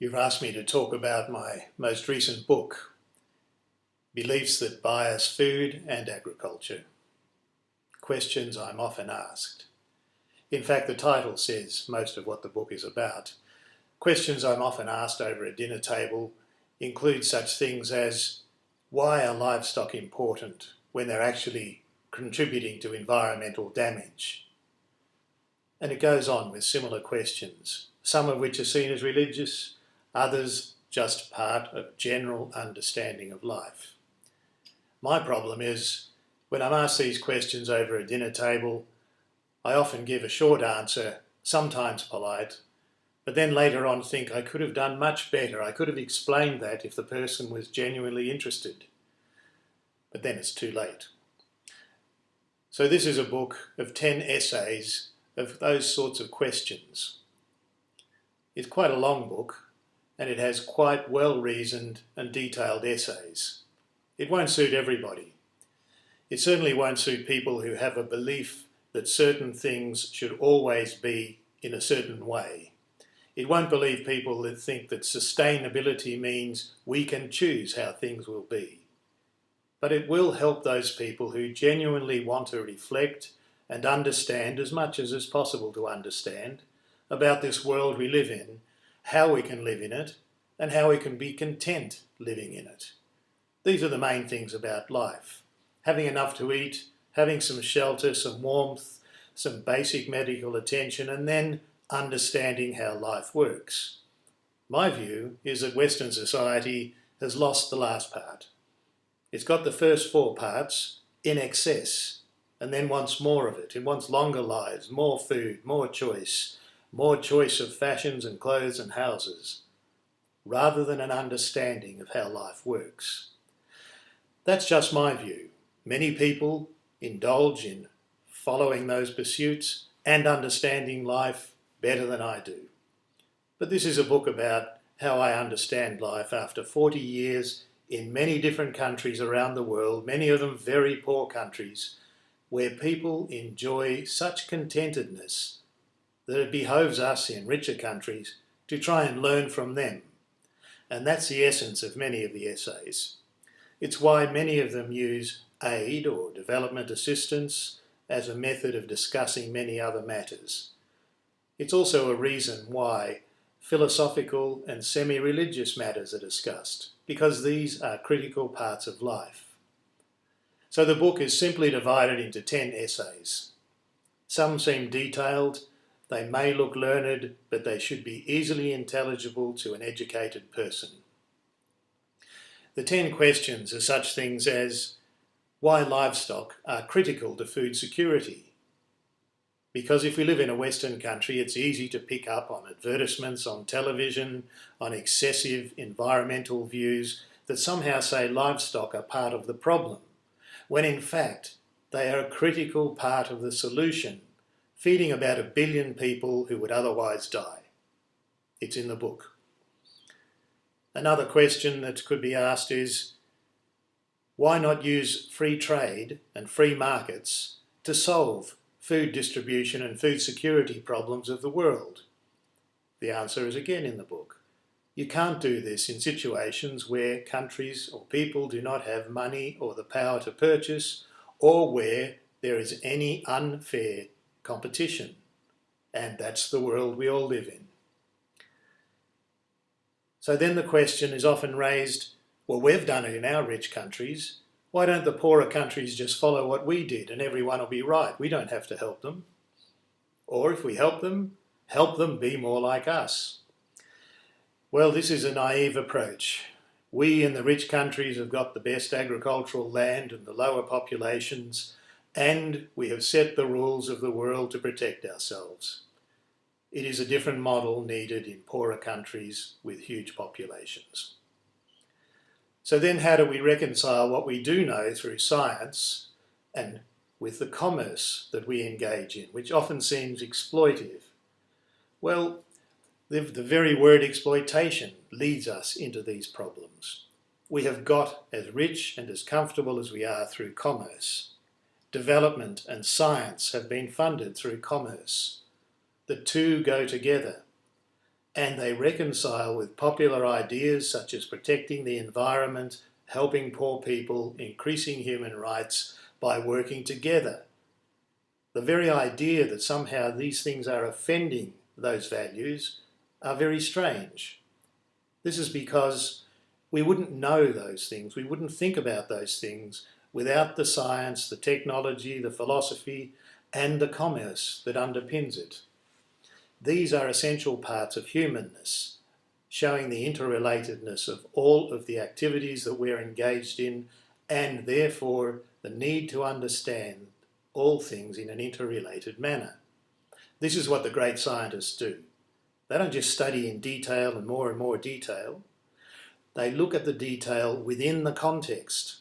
You've asked me to talk about my most recent book, Beliefs That Bias Food and Agriculture. Questions I'm often asked. In fact, the title says most of what the book is about. Questions I'm often asked over a dinner table include such things as, why are livestock important when they're actually contributing to environmental damage? And it goes on with similar questions, some of which are seen as religious, others just part of general understanding of life. My problem is, when I'm asked these questions over a dinner table, I often give a short answer, sometimes polite, but then later on think I could have done much better. I could have explained that if the person was genuinely interested. But then it's too late. So this is a book of 10 essays of those sorts of questions. It's quite a long book, and it has quite well-reasoned and detailed essays. It won't suit everybody. It certainly won't suit people who have a belief that certain things should always be in a certain way. It won't believe people that think that sustainability means we can choose how things will be. But it will help those people who genuinely want to reflect and understand as much as is possible to understand about this world we live in, how we can live in it, and how we can be content living in it. These are the main things about life. Having enough to eat, having some shelter, some warmth, some basic medical attention, and then understanding how life works. My view is that Western society has lost the last part. It's got the first four parts in excess, and then wants more of it. It wants longer lives, more food, more choice of fashions and clothes and houses, rather than an understanding of how life works. That's just my view. Many people indulge in following those pursuits and understanding life better than I do. But this is a book about how I understand life after 40 years in many different countries around the world, many of them very poor countries, where people enjoy such contentedness that it behoves us in richer countries to try and learn from them. And that's the essence of many of the essays. It's why many of them use aid or development assistance as a method of discussing many other matters. It's also a reason why philosophical and semi-religious matters are discussed, because these are critical parts of life. So the book is simply divided into 10 essays. Some seem detailed, they may look learned, but they should be easily intelligible to an educated person. The 10 questions are such things as why livestock are critical to food security. Because if we live in a Western country, it's easy to pick up on advertisements on television, on excessive environmental views that somehow say livestock are part of the problem, when in fact they are a critical part of the solution, feeding about 1 billion people who would otherwise die. It's in the book. Another question that could be asked is, why not use free trade and free markets to solve food distribution and food security problems of the world? The answer is again in the book. You can't do this in situations where countries or people do not have money or the power to purchase, or where there is any unfair competition. And that's the world we all live in. So then the question is often raised, well, we've done it in our rich countries. Why don't the poorer countries just follow what we did and everyone will be right? We don't have to help them. Or if we help them be more like us. Well, this is a naive approach. We in the rich countries have got the best agricultural land and the lower populations, and we have set the rules of the world to protect ourselves. It is a different model needed in poorer countries with huge populations. So then how do we reconcile what we do know through science and with the commerce that we engage in, which often seems exploitive? Well, the very word exploitation leads us into these problems. We have got as rich and as comfortable as we are through commerce. Development and science have been funded through commerce. The two go together. and they reconcile with popular ideas such as protecting the environment, helping poor people, increasing human rights by working together. The very idea that somehow these things are offending those values are very strange. This is because we wouldn't know those things, we wouldn't think about those things without the science, the technology, the philosophy, and the commerce that underpins it. These are essential parts of humanness, showing the interrelatedness of all of the activities that we're engaged in, and therefore the need to understand all things in an interrelated manner. This is what the great scientists do. They don't just study in detail and more detail. They look at the detail within the context.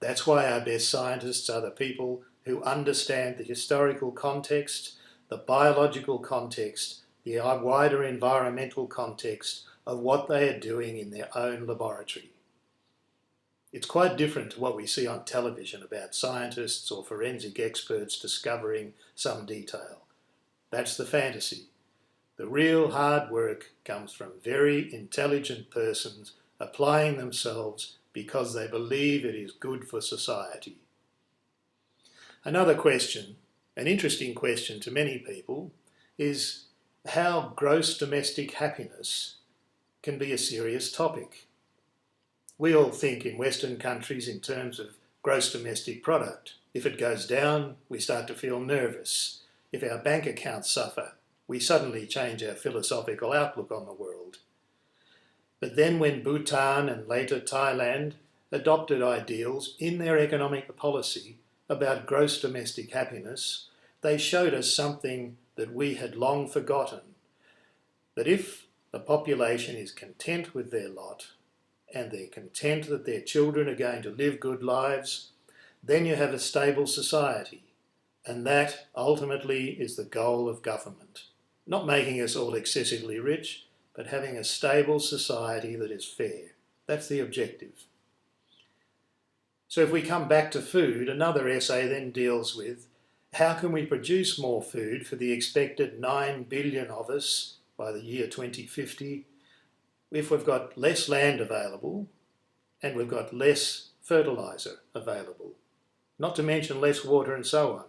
That's why our best scientists are the people who understand the historical context, the biological context, the wider environmental context of what they are doing in their own laboratory. It's quite different to what we see on television about scientists or forensic experts discovering some detail. That's the fantasy. The real hard work comes from very intelligent persons applying themselves because they believe it is good for society. Another question, an interesting question to many people, is how gross domestic happiness can be a serious topic. We all think in Western countries in terms of gross domestic product. If it goes down, we start to feel nervous. If our bank accounts suffer, we suddenly change our philosophical outlook on the world. But then when Bhutan and later Thailand adopted ideals in their economic policy about gross domestic happiness, they showed us something that we had long forgotten, that if the population is content with their lot and they're content that their children are going to live good lives, then you have a stable society. And that ultimately is the goal of government. Not making us all excessively rich, but having a stable society that is fair. That's the objective. So if we come back to food, another essay then deals with how can we produce more food for the expected 9 billion of us by the year 2050 if we've got less land available and we've got less fertiliser available, not to mention less water and so on.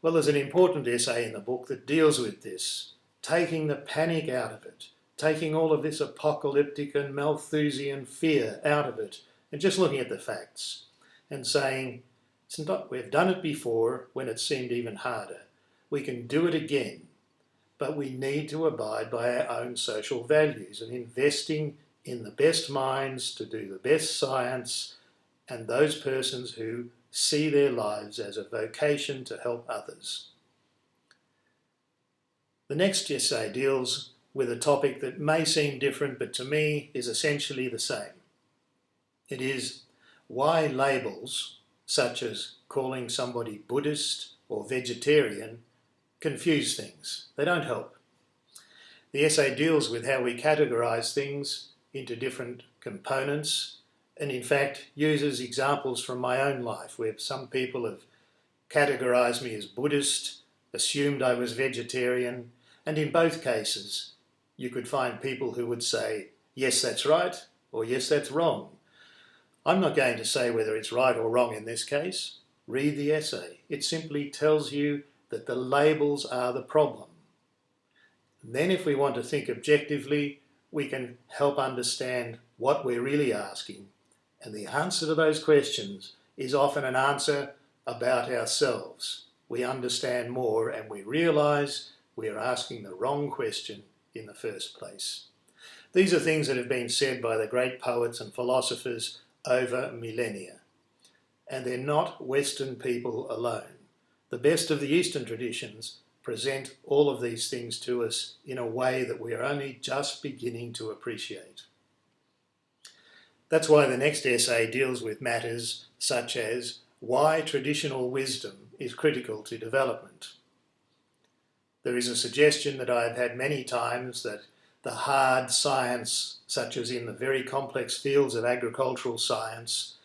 Well, there's an important essay in the book that deals with this, taking the panic out of it, taking all of this apocalyptic and Malthusian fear out of it, and just looking at the facts and saying, we've done it before when it seemed even harder. We can do it again, but we need to abide by our own social values and investing in the best minds to do the best science and those persons who see their lives as a vocation to help others. The next essay deals with a topic that may seem different, but to me is essentially the same. It is why labels, such as calling somebody Buddhist or vegetarian, confuse things. They don't help. The essay deals with how we categorise things into different components, and in fact uses examples from my own life where some people have categorised me as Buddhist, assumed I was vegetarian, and in both cases you could find people who would say, yes, that's right, or yes, that's wrong. I'm not going to say whether it's right or wrong in this case. Read the essay. It simply tells you that the labels are the problem. And then if we want to think objectively, we can help understand what we're really asking. And the answer to those questions is often an answer about ourselves. We understand more and we realise we're asking the wrong question in the first place. These are things that have been said by the great poets and philosophers over millennia. And they're not Western people alone. The best of the Eastern traditions present all of these things to us in a way that we are only just beginning to appreciate. That's why the next essay deals with matters such as why traditional wisdom is critical to development. There is a suggestion that I've had many times that the hard science, such as in the very complex fields of agricultural science,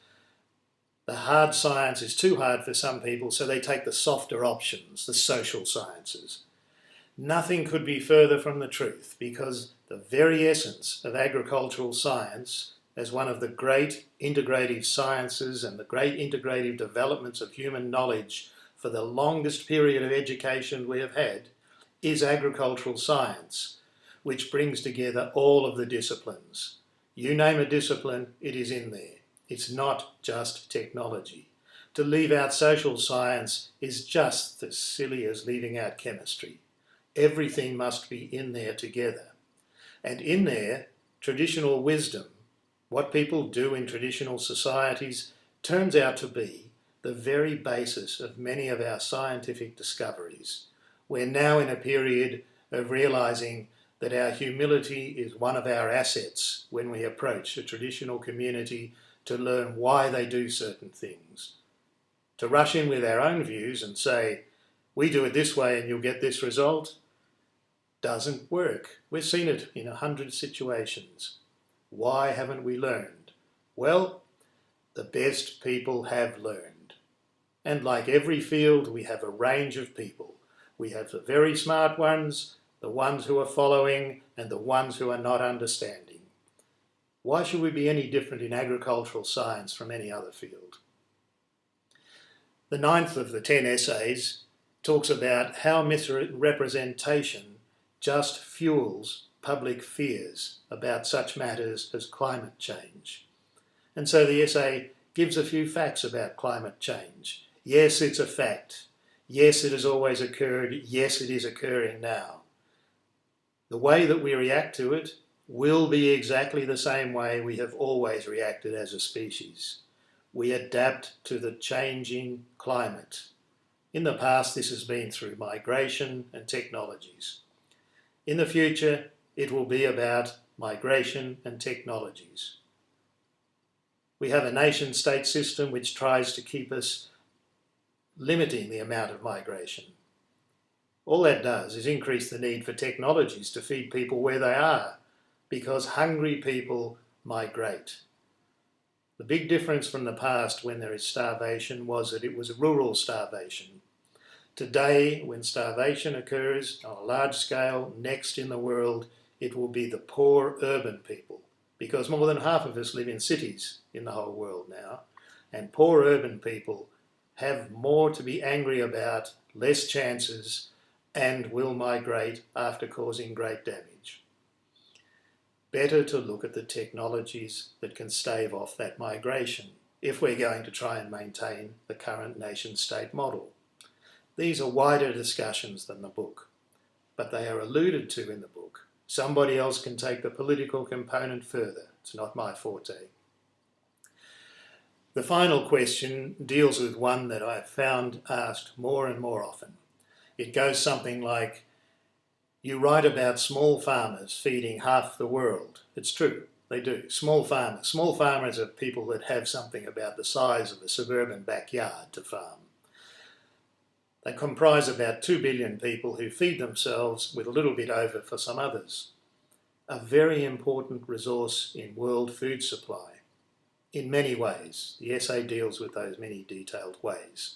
the hard science is too hard for some people, so they take the softer options, the social sciences. Nothing could be further from the truth, because The very essence of agricultural science, as one of the great integrative sciences and the great integrative developments of human knowledge for the longest period of education we have had, is agricultural science, which brings together all of the disciplines. You name a discipline, it is in there. It's not just technology. To leave out social science is just as silly as leaving out chemistry. Everything must be in there together. And in there, traditional wisdom, what people do in traditional societies, turns out to be the very basis of many of our scientific discoveries. We're now in a period of realising that our humility is one of our assets when we approach a traditional community to learn why they do certain things. To rush in with our own views and say, we do it this way and you'll get this result, doesn't work. We've seen it in 100 situations. Why haven't we learned? Well, the best people have learned. And like every field, we have a range of people. We have the very smart ones, the ones who are following, and the ones who are not understanding. Why should we be any different in agricultural science from any other field? The 9th of the 10 essays talks about how misrepresentation just fuels public fears about such matters as climate change. And so the essay gives a few facts about climate change. Yes, it's a fact. Yes, it has always occurred. Yes, it is occurring now. The way that we react to it will be exactly the same way we have always reacted as a species. We adapt to the changing climate. In the past, this has been through migration and technologies. In the future, it will be about migration and technologies. We have a nation-state system which tries to keep us limiting the amount of migration. All that does is increase the need for technologies to feed people where they are, because hungry people migrate. The big difference from the past when there is starvation was that it was rural starvation. Today, when starvation occurs on a large scale, next in the world, it will be the poor urban people, because more than half of us live in cities in the whole world now, and poor urban people have more to be angry about, less chances, and will migrate after causing great damage. Better to look at the technologies that can stave off that migration if we're going to try and maintain the current nation-state model. These are wider discussions than the book, but they are alluded to in the book. Somebody else can take the political component further. It's not my forte. The final question deals with one that I've found asked more and more often. It goes something like, you write about small farmers feeding half the world. It's true, they do. Small farmers. Small farmers are people that have something about the size of a suburban backyard to farm. They comprise about 2 billion people who feed themselves with a little bit over for some others. A very important resource in world food supply. In many ways. The essay deals with those many detailed ways.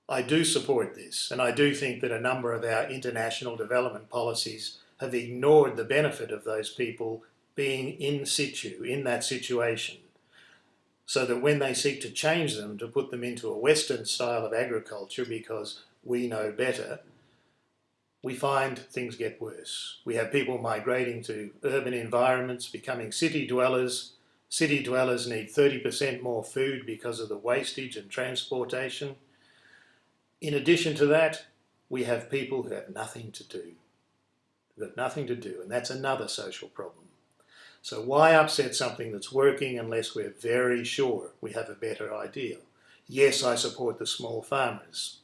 I do support this, and I do think that a number of our international development policies have ignored the benefit of those people being in situ, in that situation, so that when they seek to change them, to put them into a Western style of agriculture because we know better, we find things get worse. We have people migrating to urban environments, becoming city dwellers. City dwellers need 30% more food because of the wastage and transportation. In addition to that, we have people who have nothing to do. They've got nothing to do, and that's another social problem. So why upset something that's working unless we're very sure we have a better idea? Yes, I support the small farmers.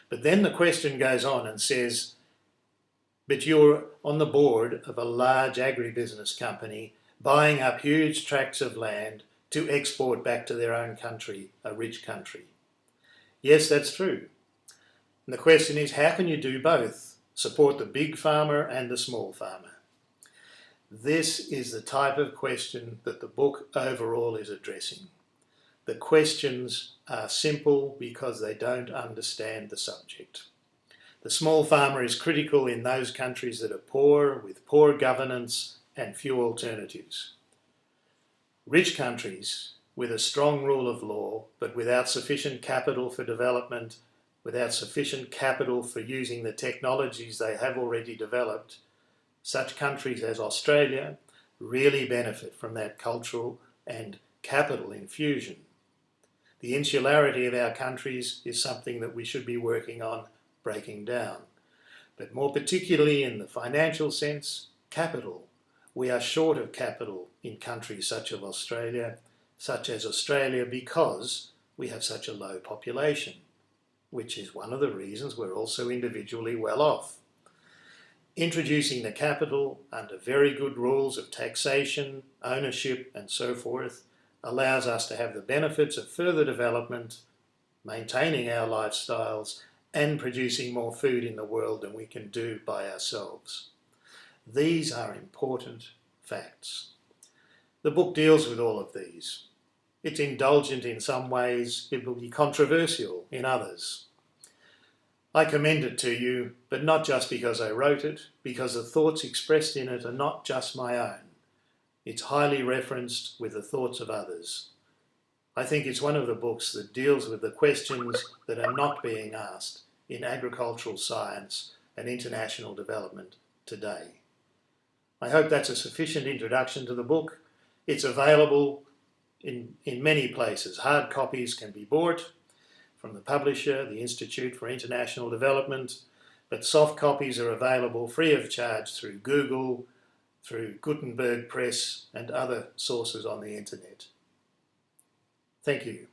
But then the question goes on and says, but you're on the board of a large agribusiness company buying up huge tracts of land to export back to their own country, a rich country. Yes, that's true. And the question is, how can you do both? Support the big farmer and the small farmer. This is the type of question that the book overall is addressing. The questions are simple because they don't understand the subject. The small farmer is critical in those countries that are poor, with poor governance and few alternatives. Rich countries with a strong rule of law, but without sufficient capital for development, without sufficient capital for using the technologies they have already developed, such countries as Australia really benefit from that cultural and capital infusion. The insularity of our countries is something that we should be working on breaking down. But more particularly in the financial sense, capital. We are short of capital in countries such as Australia, because we have such a low population, which is one of the reasons we're also individually well off. Introducing the capital under very good rules of taxation, ownership and so forth allows us to have the benefits of further development, maintaining our lifestyles and producing more food in the world than we can do by ourselves. These are important facts. The book deals with all of these. It's indulgent in some ways, it will be controversial in others. I commend it to you, but not just because I wrote it, because the thoughts expressed in it are not just my own. It's highly referenced with the thoughts of others. I think it's one of the books that deals with the questions that are not being asked in agricultural science and international development today. I hope that's a sufficient introduction to the book. It's available in many places. Hard copies can be bought from the publisher, the Institute for International Development, but soft copies are available free of charge through Google, through Gutenberg Press and other sources on the internet. Thank you.